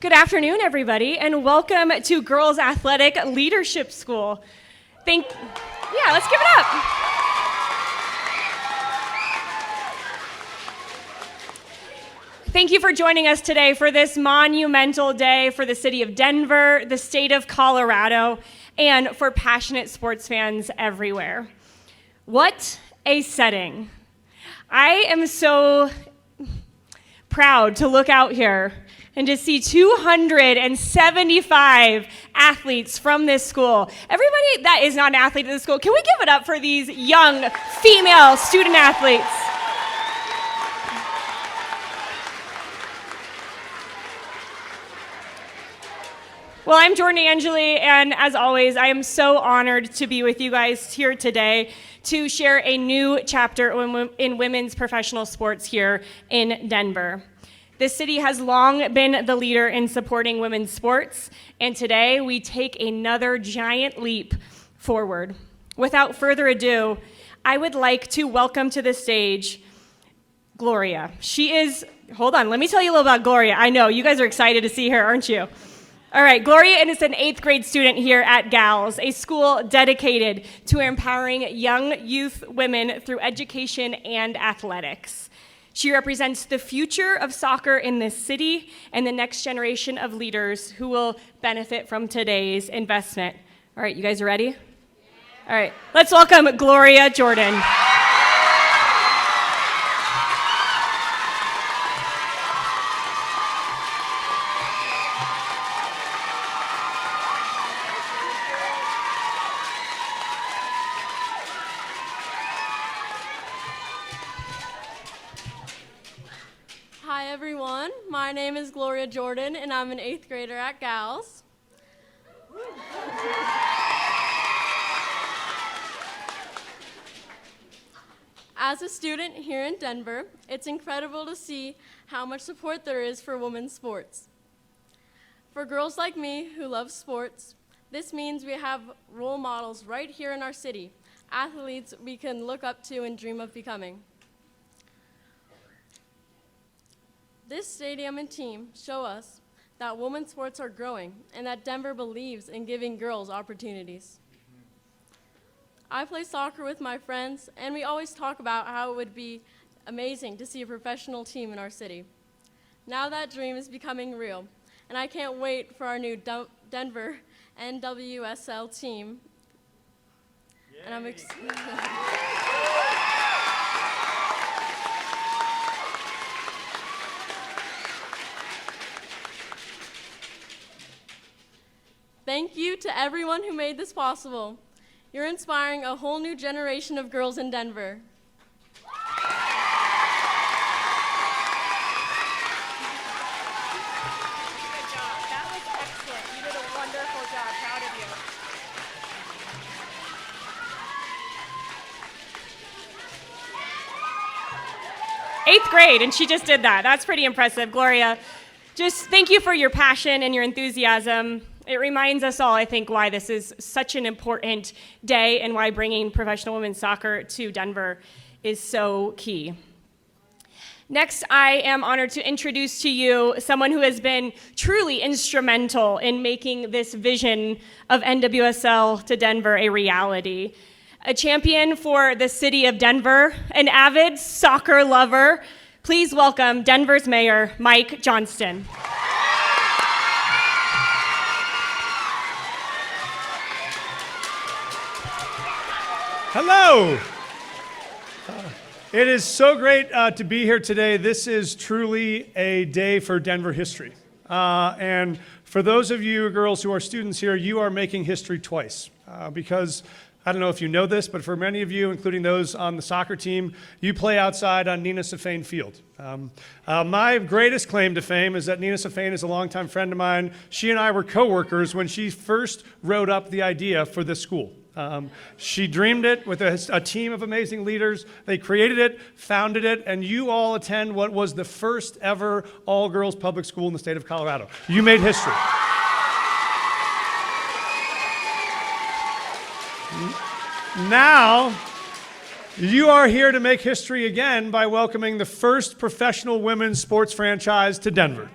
Good afternoon, everybody, and welcome to Girls Athletic Leadership School. Let's give it up. Thank you for joining us today for this monumental day for the city of Denver, the state of Colorado, and for passionate sports fans everywhere. What a setting. I am so proud to look out here and to see 275 athletes from this school. Everybody that is not an athlete at this school, can we give it up for these young female student athletes? Well, I'm Jordan Angeli, and as always, I am so honored to be with you guys here today to share a new chapter in women's professional sports here in Denver. This city has long been the leader in supporting women's sports, and today we take another giant leap forward. Without further ado, I would like to welcome to the stage Gloria. Hold on, let me tell you a little about Gloria. I know, you guys are excited to see her, aren't you? All right, Gloria is an 8th grade student here at GALS, a school dedicated to empowering young youth women through education and athletics. She represents the future of soccer in this city and the next generation of leaders who will benefit from today's investment. All right, you guys are ready? All right, let's welcome Gloria Jordan. Hi everyone, my name is Gloria Jordan and I'm an 8th grader at GALS. As a student here in Denver, it's incredible to see how much support there is for women's sports. For girls like me who love sports, this means we have role models right here in our city, athletes we can look up to and dream of becoming. This stadium and team show us that women's sports are growing and that Denver believes in giving girls opportunities. I play soccer with my friends, and we always talk about how it would be amazing to see a professional team in our city. Now that dream is becoming real, and I can't wait for our new Denver NWSL team. Yay. And I'm excited. Thank you to everyone who made this possible. You're inspiring a whole new generation of girls in Denver. Good job. That was excellent. You did a wonderful job. Proud of you. 8th grade, and she just did that. That's pretty impressive, Gloria. Just thank you for your passion and your enthusiasm. It reminds us all, I think, why this is such an important day and why bringing professional women's soccer to Denver is so key. Next, I am honored to introduce to you someone who has been truly instrumental in making this vision of NWSL to Denver a reality. A champion for the city of Denver, an avid soccer lover. Please welcome Denver's Mayor, Mike Johnston. Hello. It is so great to be here today. This is truly a day for Denver history. And for those of you girls who are students here, you are making history twice. Because, I don't know if you know this, but for many of you, including those on the soccer team, you play outside on Nina Safane Field. My greatest claim to fame is that Nina Safane is a longtime friend of mine. She and I were co-workers when she first wrote up the idea for this school. She dreamed it with a team of amazing leaders. They created it, founded it, and you all attend what was the first ever all-girls public school in the state of Colorado. You made history. Now, you are here to make history again by welcoming the first professional women's sports franchise to Denver.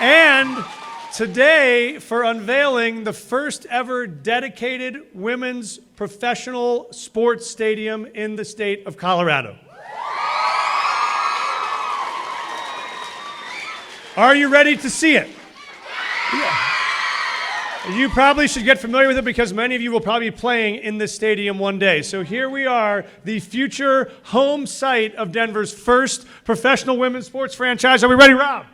And today, for unveiling the first ever dedicated women's professional sports stadium in the state of Colorado. Are you ready to see it? Yeah. You probably should get familiar with it because many of you will probably be playing in this stadium one day. So here we are, the future home site of Denver's first professional women's sports franchise. Are we ready, Rob?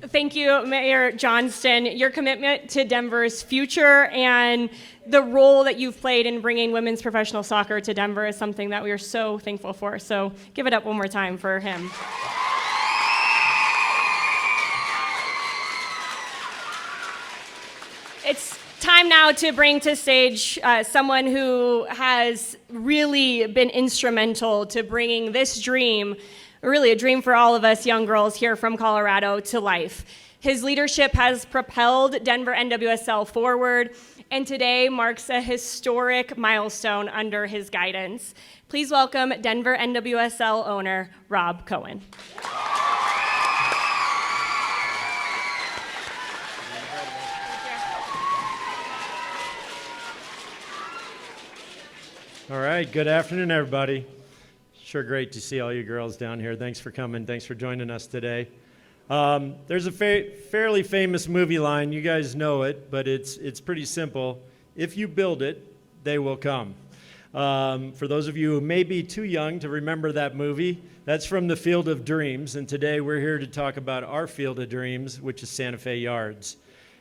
Thank you, Mayor Johnston. Your commitment to Denver's future and the role that you've played in bringing women's professional soccer to Denver is something that we are so thankful for. So give it up one more time for him. It's time now to bring to stage someone who has really been instrumental to bringing this dream, really a dream for all of us young girls here from Colorado, to life. His leadership has propelled Denver NWSL forward, and today marks a historic milestone under his guidance. Please welcome Denver NWSL owner, Rob Cohen. All right, good afternoon, everybody. Sure great to see all you girls down here. Thanks for coming. Thanks for joining us today. There's a fairly famous movie line. You guys know it, but it's pretty simple. If you build it, they will come. For those of you who may be too young to remember that movie, that's from the Field of Dreams, and today we're here to talk about our Field of Dreams, which is Santa Fe Yards.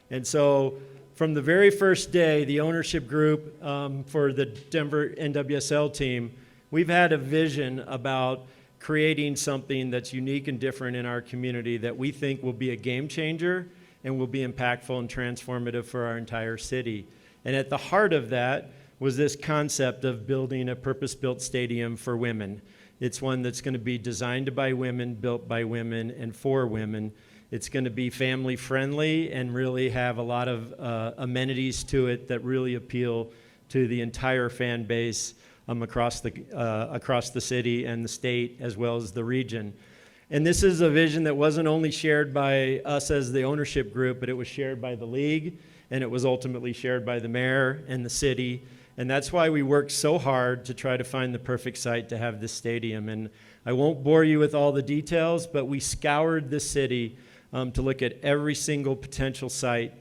And so from the very first day, the ownership group for the Denver NWSL team, we've had a vision about creating something that's unique and different in our community that we think will be a game changer and will be impactful and transformative for our entire city. And at the heart of that was this concept of building a purpose-built stadium for women. It's one that's going to be designed by women, built by women, and for women. It's going to be family-friendly and really have a lot of amenities to it that really appeal to the entire fan base across the city and the state, as well as the region. And this is a vision that wasn't only shared by us as the ownership group, but it was shared by the league, and it was ultimately shared by the mayor and the city. And that's why we worked so hard to try to find the perfect site to have this stadium. And I won't bore you with all the details, but we scoured the city to look at every single potential site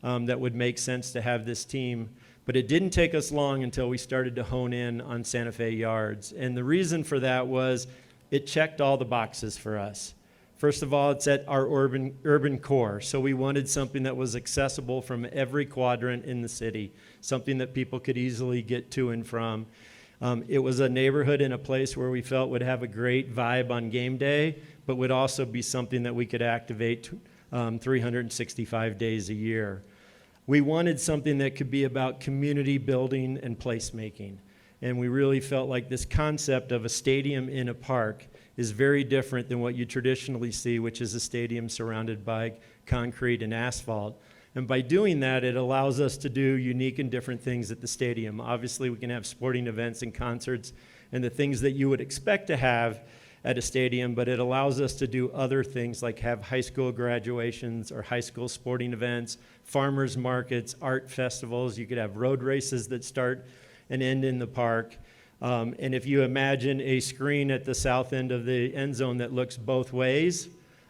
that would make sense to have this team. But it didn't take us long until we started to hone in on Santa Fe Yards. And the reason for that was it checked all the boxes for us. First of all, it's at our urban core. So we wanted something that was accessible from every quadrant in the city, something that people could easily get to and from. It was a neighborhood in a place where we felt would have a great vibe on game day, but would also be something that we could activate 365 days a year. We wanted something that could be about community building and placemaking. And we really felt like this concept of a stadium in a park is very different than what you traditionally see, which is a stadium surrounded by concrete and asphalt. And by doing that, it allows us to do unique and different things at the stadium. Obviously, we can have sporting events and concerts and the things that you would expect to have at a stadium, but it allows us to do other things like have high school graduations or high school sporting events, farmers markets, art festivals. You could have road races that start and end in the park. And if you imagine a screen at the south end of the end zone that looks both ways,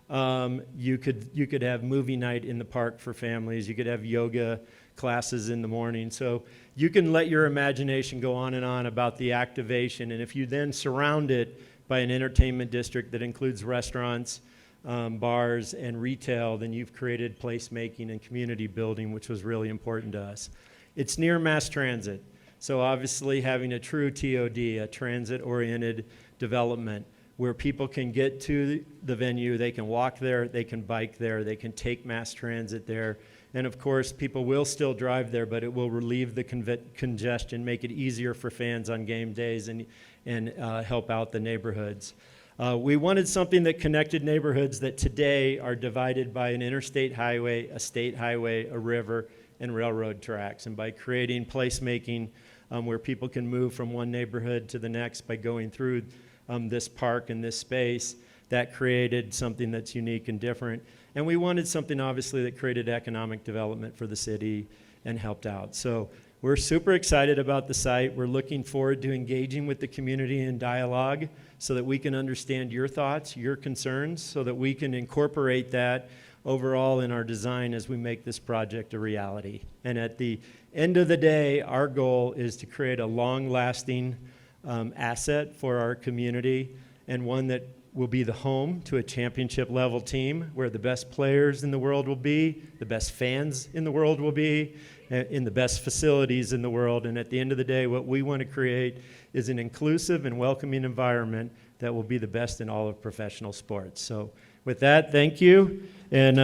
you could have movie night in the park for families. You could have yoga classes in the morning. So you can let your imagination go on and on about the activation. And if you then surround it by an entertainment district that includes restaurants, bars, and retail, then you've created placemaking and community building, which was really important to us. It's near mass transit. So obviously having a true TOD, a transit-oriented development, where people can get to the venue, they can walk there, they can bike there, they can take mass transit there, And of course, people will still drive there, but it will relieve the congestion, make it easier for fans on game days, and help out the neighborhoods. We wanted something that connected neighborhoods that today are divided by an interstate highway, a state highway, a river, and railroad tracks. And by creating placemaking where people can move from one neighborhood to the next by going through this park and this space, that created something that's unique and different. And we wanted something, obviously, that created economic development for the city and helped out. So we're super excited about the site. We're looking forward to engaging with the community in dialogue so that we can understand your thoughts, your concerns, so that we can incorporate that overall in our design as we make this project a reality. And at the end of the day, our goal is to create a long-lasting asset for our community, and one that will be the home to a championship level team where the best players in the world will be, the best fans in the world will be, in the best facilities in the world. And at the end of the day, what we want to create is an inclusive and welcoming environment that will be the best in all of professional sports. So with that, thank you. And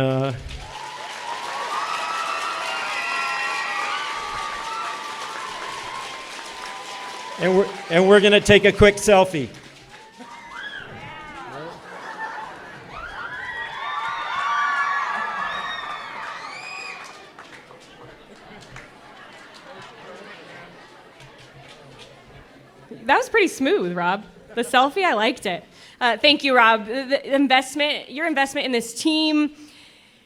we're going to take a quick selfie. That was pretty smooth, Rob. The selfie, I liked it. Thank you, Rob. Your investment in this team,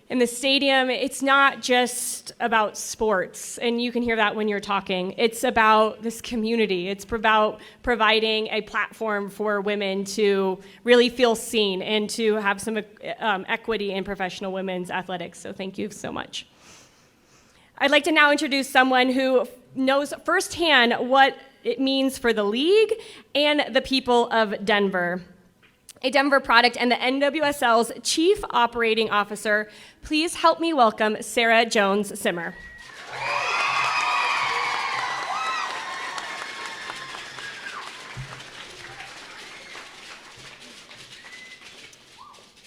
in the stadium, it's not just about sports, and you can hear that when you're talking. It's about this community. It's about providing a platform for women to really feel seen and to have some equity in professional women's athletics. So thank you so much. I'd like to now introduce someone who knows firsthand what it means for the league and the people of Denver. A Denver product and the NWSL's Chief Operating Officer. Please help me welcome Sarah Jones-Simmer.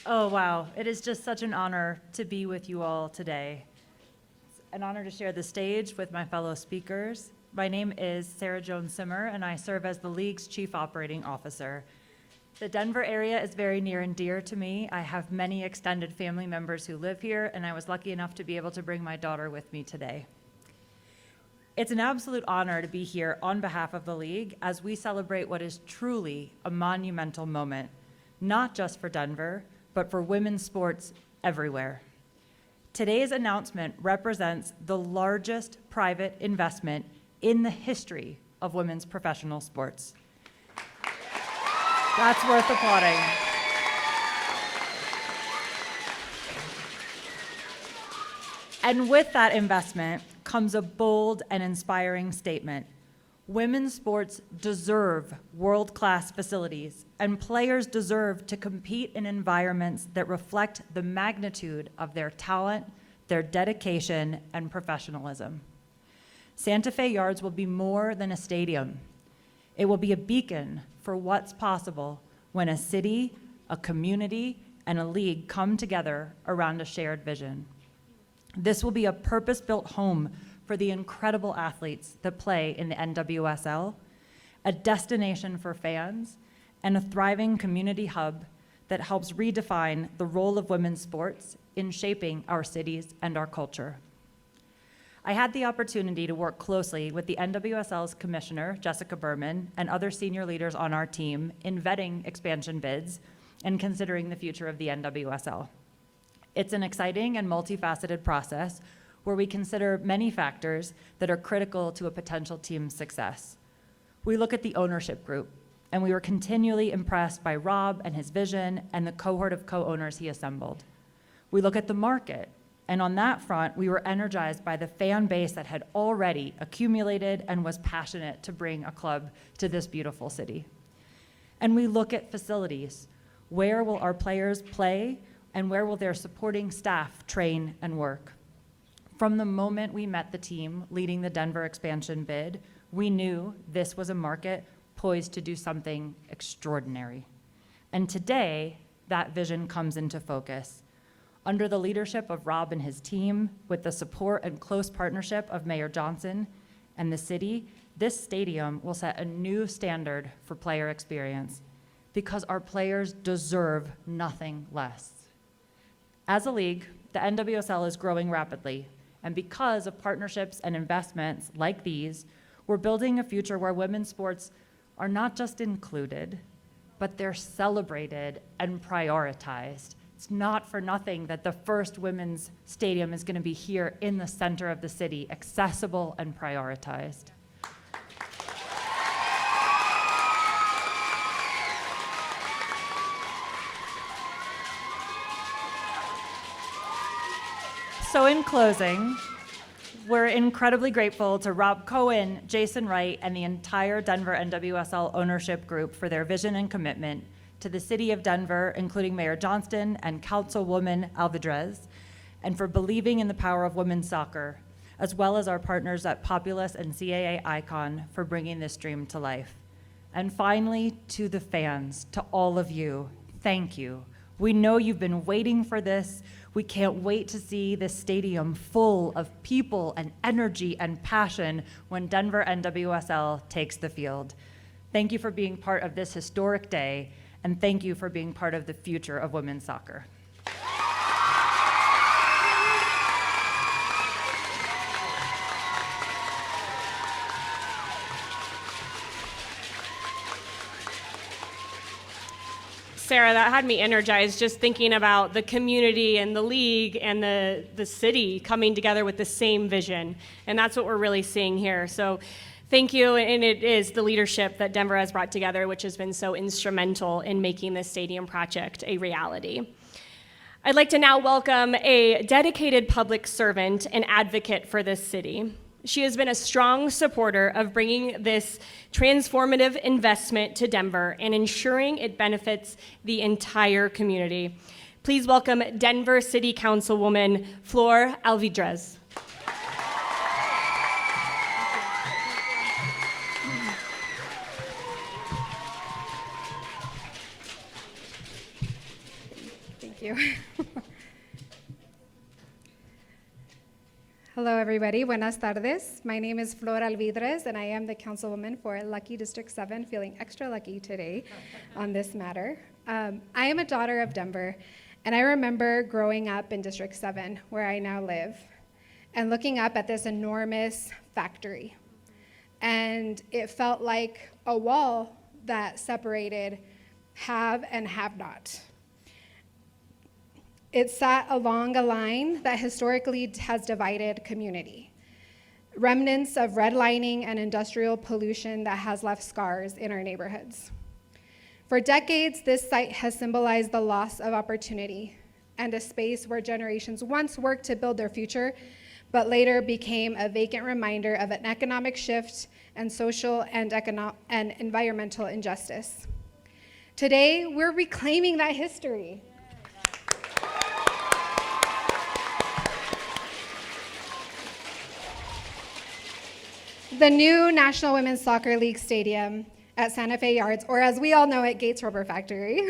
Oh, wow. It is just such an honor to be with you all today. It's an honor to share the stage with my fellow speakers. My name is Sarah Jones-Simmer, and I serve as the league's Chief Operating Officer. The Denver area is very near and dear to me. I have many extended family members who live here, and I was lucky enough to be able to bring my daughter with me today. It's an absolute honor to be here on behalf of the league as we celebrate what is truly a monumental moment, not just for Denver, but for women's sports everywhere. Today's announcement represents the largest private investment in the history of women's professional sports. That's worth applauding. And with that investment comes a bold and inspiring statement. Women's sports deserve world-class facilities, and players deserve to compete in environments that reflect the magnitude of their talent, their dedication, and professionalism. Santa Fe Yards will be more than a stadium. It will be a beacon for what's possible when a city, a community, and a league come together around a shared vision. This will be a purpose-built home for the incredible athletes that play in the NWSL, a destination for fans, and a thriving community hub that helps redefine the role of women's sports in shaping our cities and our culture. I had the opportunity to work closely with the NWSL's commissioner, Jessica Berman, and other senior leaders on our team in vetting expansion bids and considering the future of the NWSL. It's an exciting and multifaceted process where we consider many factors that are critical to a potential team's success. We look at the ownership group, and we were continually impressed by Rob and his vision and the cohort of co-owners he assembled. We look at the market, and on that front, we were energized by the fan base that had already accumulated and was passionate to bring a club to this beautiful city. And we look at facilities. Where will our players play, and where will their supporting staff train and work? From the moment we met the team leading the Denver expansion bid, we knew this was a market poised to do something extraordinary. And today, that vision comes into focus. Under the leadership of Rob and his team, with the support and close partnership of Mayor Johnson and the city, this stadium will set a new standard for player experience because our players deserve nothing less. As a league, the NWSL is growing rapidly, and because of partnerships and investments like these, we're building a future where women's sports are not just included, but they're celebrated and prioritized. It's not for nothing that the first women's stadium is going to be here in the center of the city, accessible and prioritized. So in closing, we're incredibly grateful to Rob Cohen, Jason Wright, and the entire Denver NWSL ownership group for their vision and commitment, to the city of Denver, including Mayor Johnston and Councilwoman Alvidrez, and for believing in the power of women's soccer, as well as our partners at Populous and CAA Icon for bringing this dream to life. And finally, to the fans, to all of you, thank you. We know you've been waiting for this. We can't wait to see this stadium full of people and energy and passion when Denver NWSL takes the field. Thank you for being part of this historic day, and thank you for being part of the future of women's soccer. Sarah, that had me energized just thinking about the community and the league and the city coming together with the same vision. And that's what we're really seeing here. So thank you. And it is the leadership that Denver has brought together, which has been so instrumental in making this stadium project a reality. I'd like to now welcome a dedicated public servant and advocate for this city. She has been a strong supporter of bringing this transformative investment to Denver and ensuring it benefits the entire community. Please welcome Denver City Councilwoman Flor Alvidrez. Thank you. Hello, everybody. Buenas tardes. My name is Flor Alvidrez, and I am the councilwoman for Lucky District 7, feeling extra lucky today on this matter. I am a daughter of Denver, and I remember growing up in District 7, where I now live, and looking up at this enormous factory. And it felt like a wall that separated have and have not. It sat along a line that historically has divided community. Remnants of redlining and industrial pollution that has left scars in our neighborhoods. For decades, this site has symbolized the loss of opportunity and a space where generations once worked to build their future, but later became a vacant reminder of an economic shift and social and environmental injustice. Today, we're reclaiming that history. The new National Women's Soccer League Stadium at Santa Fe Yards, or as we all know it, Gates Rubber Factory,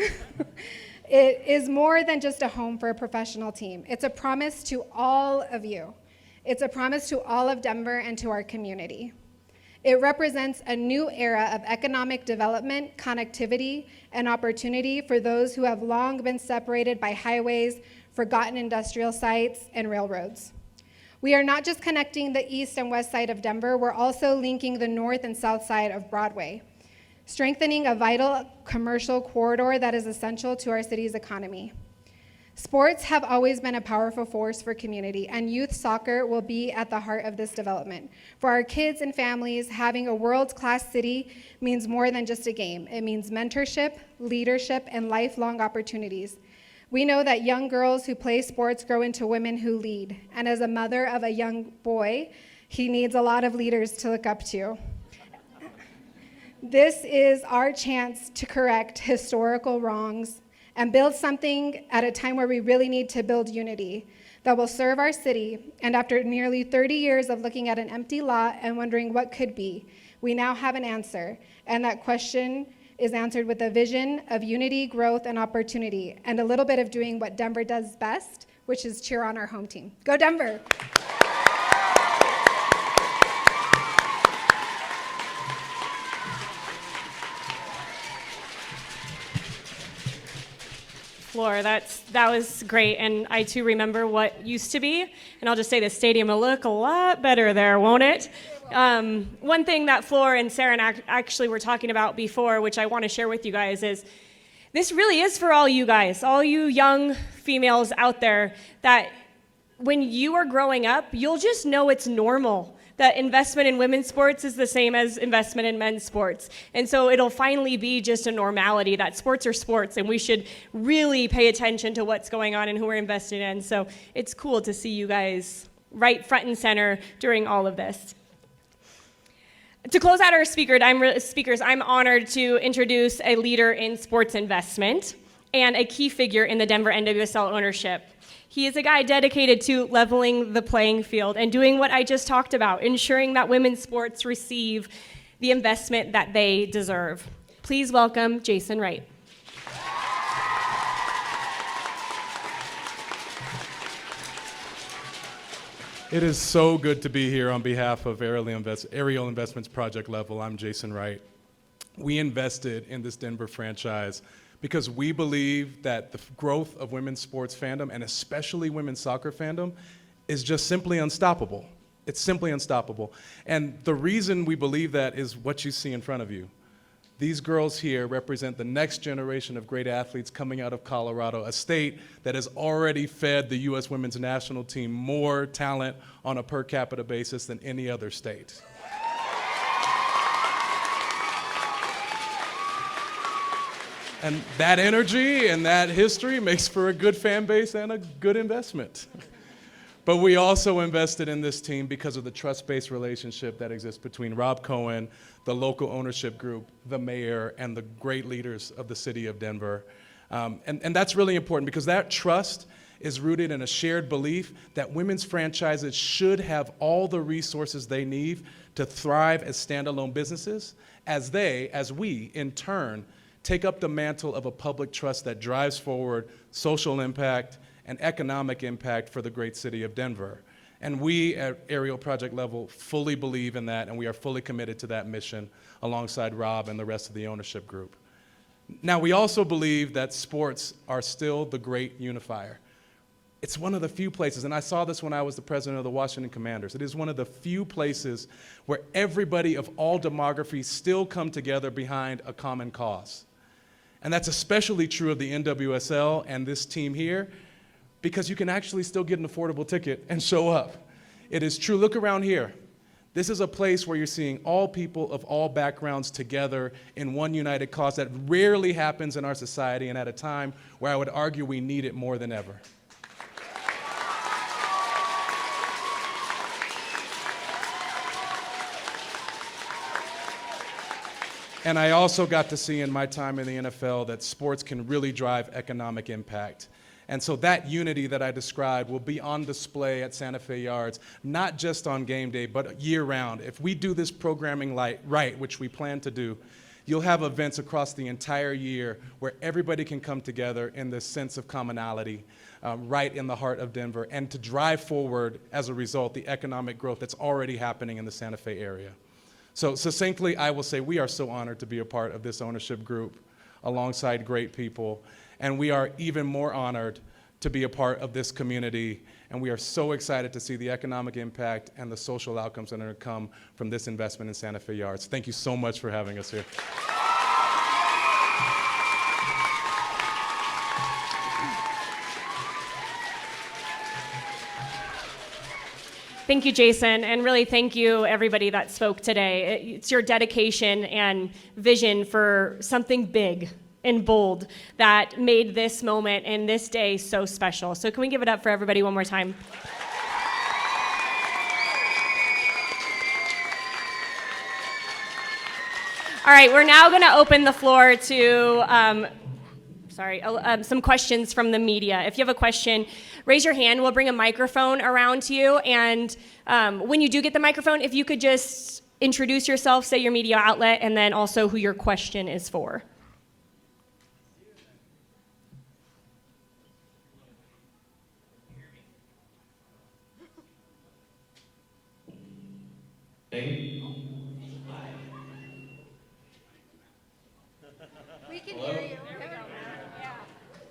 it is more than just a home for a professional team. It's a promise to all of you. It's a promise to all of Denver and to our community. It represents a new era of economic development, connectivity, and opportunity for those who have long been separated by highways, forgotten industrial sites, and railroads. We are not just connecting the east and west side of Denver, we're also linking the north and south side of Broadway, strengthening a vital commercial corridor that is essential to our city's economy. Sports have always been a powerful force for community, and youth soccer will be at the heart of this development. For our kids and families, having a world-class city means more than just a game. It means mentorship, leadership, and lifelong opportunities. We know that young girls who play sports grow into women who lead. And as a mother of a young boy, he needs a lot of leaders to look up to. This is our chance to correct historical wrongs and build something at a time where we really need to build unity that will serve our city. And after nearly 30 years of looking at an empty lot and wondering what could be, we now have an answer. And that question is answered with a vision of unity, growth, and opportunity, and a little bit of doing what Denver does best, which is cheer on our home team. Go Denver! Floor, that was great, and I too remember what used to be, and I'll just say the stadium will look a lot better there, won't it? One thing that Floor and Sarah actually were talking about before, which I want to share with you guys, is this really is for all you guys, all you young females out there, that when you are growing up, you'll just know it's normal that investment in women's sports is the same as investment in men's sports. And so it'll finally be just a normality that sports are sports, and we should really pay attention to what's going on and who we're investing in. So it's cool to see you guys right front and center during all of this. To close out our speakers, I'm honored to introduce a leader in sports investment and a key figure in the Denver NWSL ownership. He is a guy dedicated to leveling the playing field and doing what I just talked about, ensuring that women's sports receive the investment that they deserve. Please welcome Jason Wright. It is so good to be here on behalf of Aerial Investments Project Level. I'm Jason Wright. We invested in this Denver franchise because we believe that the growth of women's sports fandom, and especially women's soccer fandom, is just simply unstoppable. It's simply unstoppable. And the reason we believe that is what you see in front of you. These girls here represent the next generation of great athletes coming out of Colorado, a state that has already fed the U.S. women's national team more talent on a per capita basis than any other state. And that energy and that history makes for a good fan base and a good investment. But we also invested in this team because of the trust-based relationship that exists between Rob Cohen, the local ownership group, the mayor, and the great leaders of the city of Denver. And that's really important because that trust is rooted in a shared belief that women's franchises should have all the resources they need to thrive as standalone businesses, as we, in turn, take up the mantle of a public trust that drives forward social impact and economic impact for the great city of Denver. And we at Aerial Project Level fully believe in that, and we are fully committed to that mission alongside Rob and the rest of the ownership group. Now, we also believe that sports are still the great unifier. It's one of the few places, and I saw this when I was the president of the Washington Commanders, it is one of the few places where everybody of all demographies still come together behind a common cause. And that's especially true of the NWSL and this team here, because you can actually still get an affordable ticket and show up. It is true. Look around here. This is a place where you're seeing all people of all backgrounds together in one united cause that rarely happens in our society, and at a time where I would argue we need it more than ever. And I also got to see in my time in the NFL that sports can really drive economic impact. And so that unity that I described will be on display at Santa Fe Yards, not just on game day, but year-round. If we do this programming right, which we plan to do, you'll have events across the entire year where everybody can come together in this sense of commonality right in the heart of Denver, and to drive forward, as a result, the economic growth that's already happening in the Santa Fe area. So succinctly, I will say we are so honored to be a part of this ownership group alongside great people. And we are even more honored to be a part of this community. And we are so excited to see the economic impact and the social outcomes that are going to come from this investment in Santa Fe Yards. Thank you so much for having us here. Thank you, Jason, and really thank you, everybody that spoke today. It's your dedication and vision for something big and bold that made this moment and this day so special. So can we give it up for everybody one more time? All right, we're now going to open the floor to some questions from the media. If you have a question, raise your hand. We'll bring a microphone around to you. And when you do get the microphone, if you could just introduce yourself, say your media outlet, and then also who your question is for. We can Hello? hear you.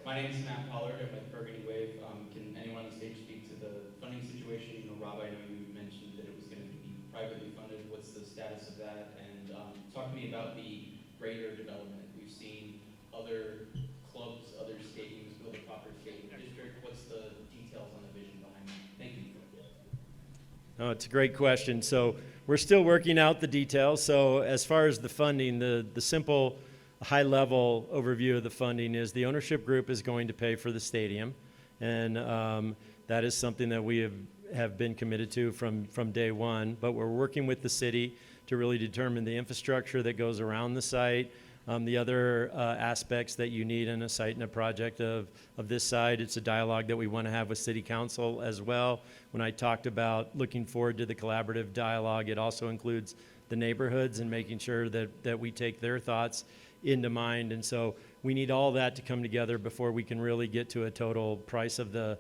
My name is Matt Pollard. I'm with Burgundy Wave. Can anyone on the stage speak to the funding situation? You know, Rob, I know you mentioned that it was going to be privately funded. What's the status of that? And talk to me about the greater development. We've seen other clubs, other stadiums build a proper stadium district. What's the details on the vision behind that? Thank you. Oh, it's a great question. So we're still working out the details. So as far as the funding, the simple high-level overview of the funding is the ownership group is going to pay for the stadium, and that is something that we have been committed to from day one. But we're working with the city to really determine the infrastructure that goes around the site, the other aspects that you need in a site and a project of this side. It's a dialogue that we want to have with City Council as well. When I talked about looking forward to the collaborative dialogue, it also includes the neighborhoods and making sure that we take their thoughts into mind. And so we need all that to come together before we can really get to a total price of the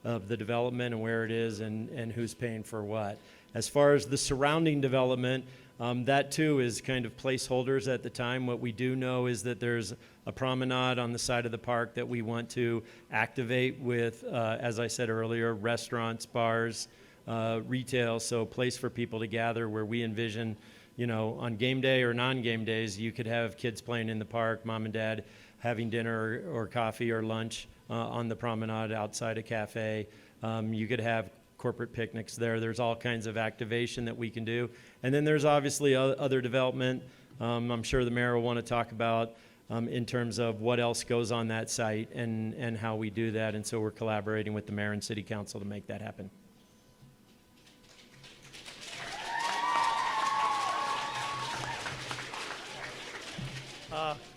development and where it is and who's paying for what. As far as the surrounding development, that too is kind of placeholders at the time. What we do know is that there's a promenade on the side of the park that we want to activate with, as I said earlier, restaurants, bars, retail, so a place for people to gather where we envision, you know, on game day or non-game days, you could have kids playing in the park, mom and dad having dinner or coffee or lunch on the promenade outside a cafe. You could have corporate picnics there. There's all kinds of activation that we can do. And then there's obviously other development. I'm sure the mayor will want to talk about in terms of what else goes on that site and how we do that. And so we're collaborating with the mayor and city council to make that happen.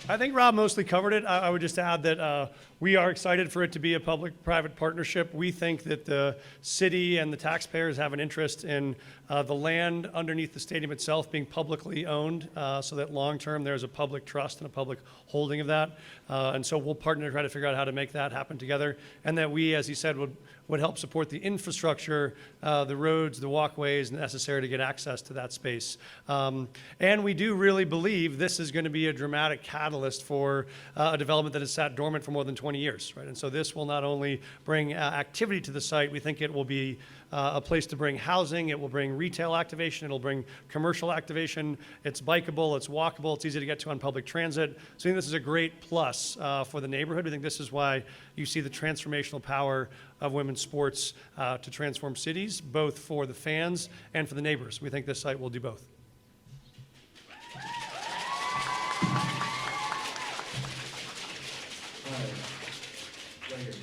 I think Rob mostly covered it. I would just add that we are excited for it to be a public-private partnership. We think that the city and the taxpayers have an interest in the land underneath the stadium itself being publicly owned, so that long-term there's a public trust and a public holding of that. And so we'll partner to try to figure out how to make that happen together, and that we, as he said, would help support the infrastructure, the roads, the walkways necessary to get access to that space. And we do really believe this is going to be a dramatic catalyst for a development that has sat dormant for more than 20 years, right? And so this will not only bring activity to the site, we think it will be a place to bring housing, it will bring retail activation, it'll bring commercial activation, it's bikeable, it's walkable, it's easy to get to on public transit. So I think this is a great plus for the neighborhood. We think this is why you see the transformational power of women's sports to transform cities, both for the fans and for the neighbors. We think this site will do both. Right here.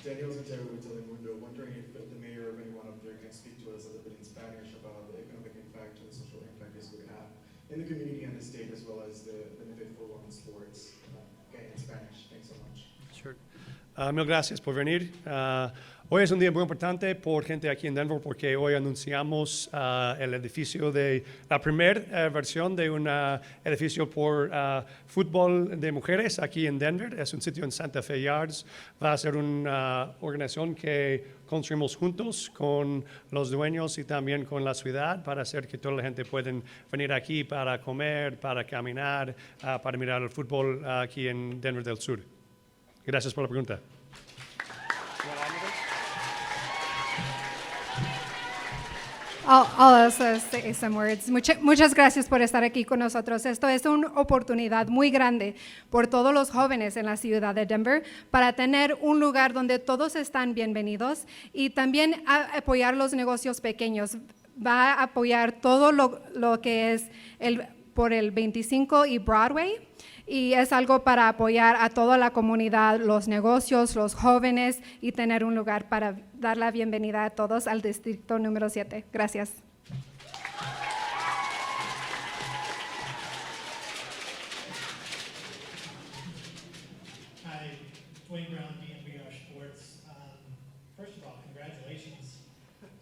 Daniel Zantero with Telemundo, wondering if the mayor or anyone up there can speak to us a little bit in Spanish about the economic impact and the social impact this would have in the community and the state, as well as the benefit for women's sports. Okay, in Spanish. Thanks so much. Sure. Mil gracias por venir. Hoy es un día muy importante por gente aquí en Denver porque hoy anunciamos el edificio de la primera versión de un edificio por fútbol de mujeres aquí en Denver. Es un sitio en Santa Fe Yards. Va a ser una organización que construimos juntos con los dueños y también con la ciudad para hacer que toda la gente pueda venir aquí para comer, para caminar, para mirar el fútbol aquí en Denver del Sur. Gracias por la pregunta. I'll also say some words. Muchas gracias por estar aquí con nosotros. Esto es una oportunidad muy grande por todos los jóvenes en la ciudad de Denver para tener un lugar donde todos están bienvenidos y también apoyar los negocios pequeños. Va a apoyar todo lo que es por el 25 y Broadway. Y es algo para apoyar a toda la comunidad, los negocios, los jóvenes y tener un lugar para dar la bienvenida a todos al distrito número 7. Gracias. Hi, Dwayne Brown, DNVR Sports. First of all, congratulations.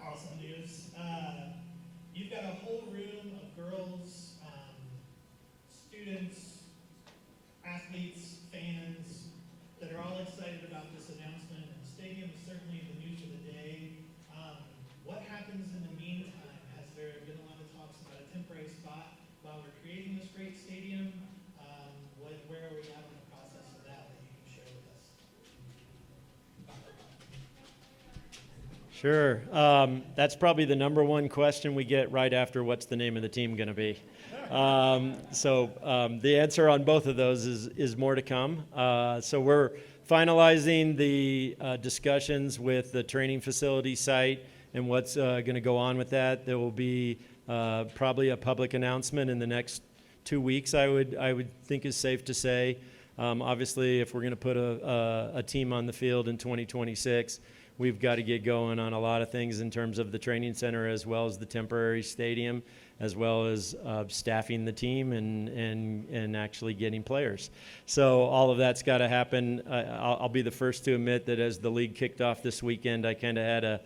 Awesome news. You've got a whole room of girls, students, athletes, fans that are all excited about this announcement, and the stadium is certainly the news of the day. What happens in the meantime? Has there been a lot of talks about a temporary spot while we're creating this great stadium? Where are we at on Sure. That's probably the number one question we get right after what's the name of the team going to be. The answer on both of those is more to come. So we're finalizing the discussions with the training facility site and what's going to go on with that. There will be probably a public announcement in the next 2 weeks, I would think is safe to say. Obviously, if we're going to put a team on the field in 2026, we've got to get going on a lot of things in terms of the training center as well as the temporary stadium, as well as staffing the team and actually getting players. So all of that's got to happen. I'll be the first to admit that as the league kicked off this weekend, I kind of had a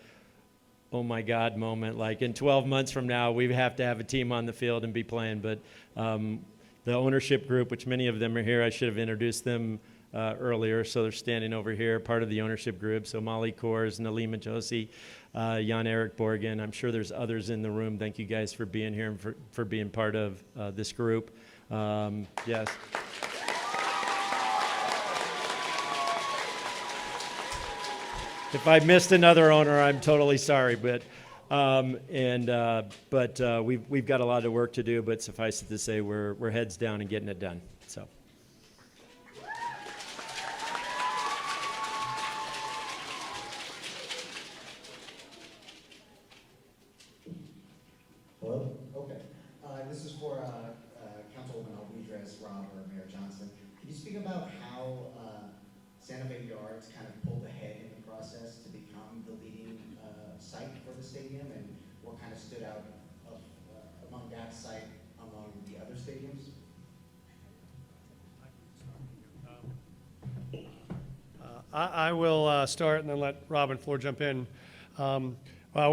oh my God moment. Like in 12 months from now, we have to have a team on the field and be playing. But the ownership group, which many of them are here, I should have introduced them earlier, so they're standing over here, part of the ownership group. So Molly Kors, Nalima Josie, Jan-Erik Borgen. I'm sure there's others in the room. Thank you guys for being here and for being part of this group. Yes. If I missed another owner, I'm totally sorry, but we've got a lot of work to do, but suffice it to say we're heads down and getting it done. So. Hello? Okay. This is for Councilwoman Alvidrez, Rob, or Mayor Johnson. Can you speak about how Santa Fe Yards kind of pulled ahead in the process to become the leading site for the stadium, and what kind of stood out among that site among the other stadiums? I will start and then let Rob and Floor jump in.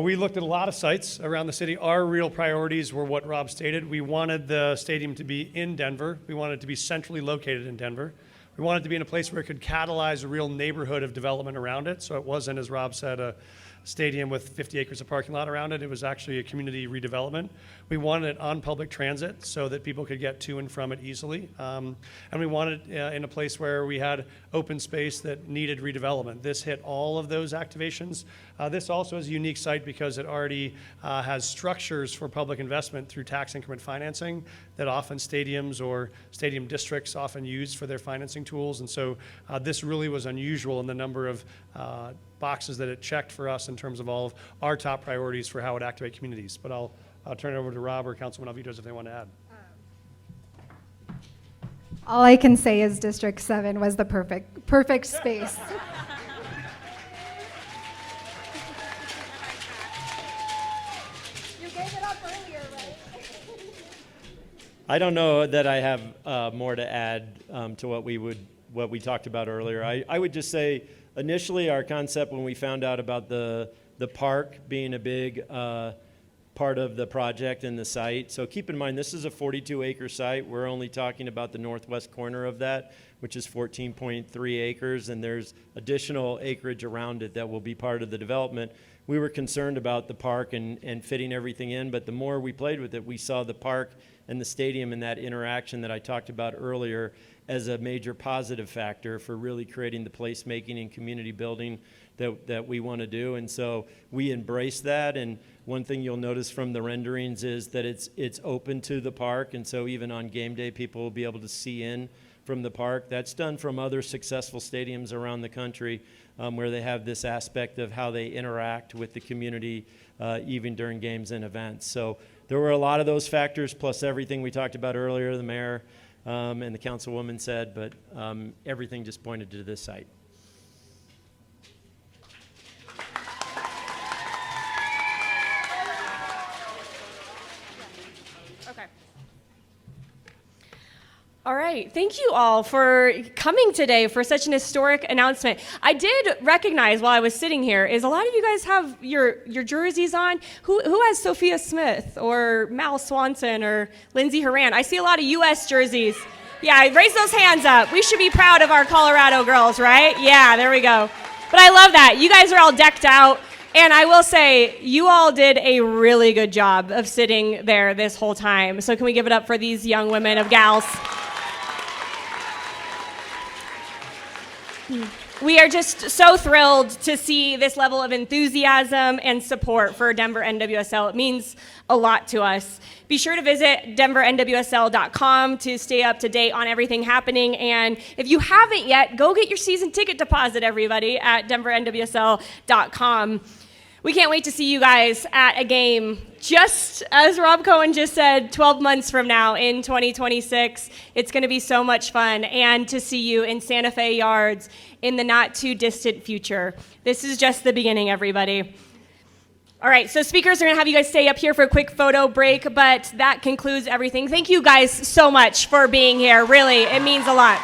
We looked at a lot of sites around the city. Our real priorities were what Rob stated. We wanted the stadium to be in Denver. We wanted it to be centrally located in Denver. We wanted it to be in a place where it could catalyze a real neighborhood of development around it. So it wasn't, as Rob said, a stadium with 50 acres of parking lot around it. It was actually a community redevelopment. We wanted it on public transit so that people could get to and from it easily. And we wanted it in a place where we had open space that needed redevelopment. This hit all of those activations. This also is a unique site because it already has structures for public investment through tax increment financing that often stadiums or stadium districts often use for their financing tools. And so this really was unusual in the number of boxes that it checked for us in terms of all of our top priorities for how it activate communities. But I'll turn it over to Rob or Councilman Alvidrez if they want to add. All I can say is District 7 was the perfect space. You gave it up earlier, right? I don't know that I have more to add to what we talked about earlier. I would just say initially our concept when we found out about the park being a big part of the project and the site. So keep in mind, this is a 42-acre site. We're only talking about the northwest corner of that, which is 14.3 acres, and there's additional acreage around it that will be part of the development. We were concerned about the park and fitting everything in, but the more we played with it, we saw the park and the stadium and that interaction that I talked about earlier as a major positive factor for really creating the placemaking and community building that we want to do. And so we embrace that. And one thing you'll notice from the renderings is that it's open to the park. And so even on game day, people will be able to see in from the park. That's done from other successful stadiums around the country where they have this aspect of how they interact with the community even during games and events. So there were a lot of those factors, plus everything we talked about earlier, the mayor and the councilwoman said, but everything just pointed to this site. Okay. All right. Thank you all for coming today for such an historic announcement. I did recognize while I was sitting here is a lot of you guys have your jerseys on. Who has Sophia Smith or Mal Swanson or Lindsey Horan? I see a lot of U.S. jerseys. Yeah, raise those hands up. We should be proud of our Colorado girls, right? Yeah, there we go. But I love that. You guys are all decked out. And I will say, you all did a really good job of sitting there this whole time. So can we give it up for these young women of gals? We are just so thrilled to see this level of enthusiasm and support for Denver NWSL. It means a lot to us. Be sure to visit denvernwsl.com to stay up to date on everything happening. And if you haven't yet, go get your season ticket deposit, everybody, at denvernwsl.com. We can't wait to see you guys at a game, just as Rob Cohen just said, 12 months from now in 2026. It's going to be so much fun, and to see you in Santa Fe Yards in the not too distant future. This is just the beginning, everybody. All right, so speakers are going to have you guys stay up here for a quick photo break, but that concludes everything. Thank you guys so much for being here. Really, it means a lot.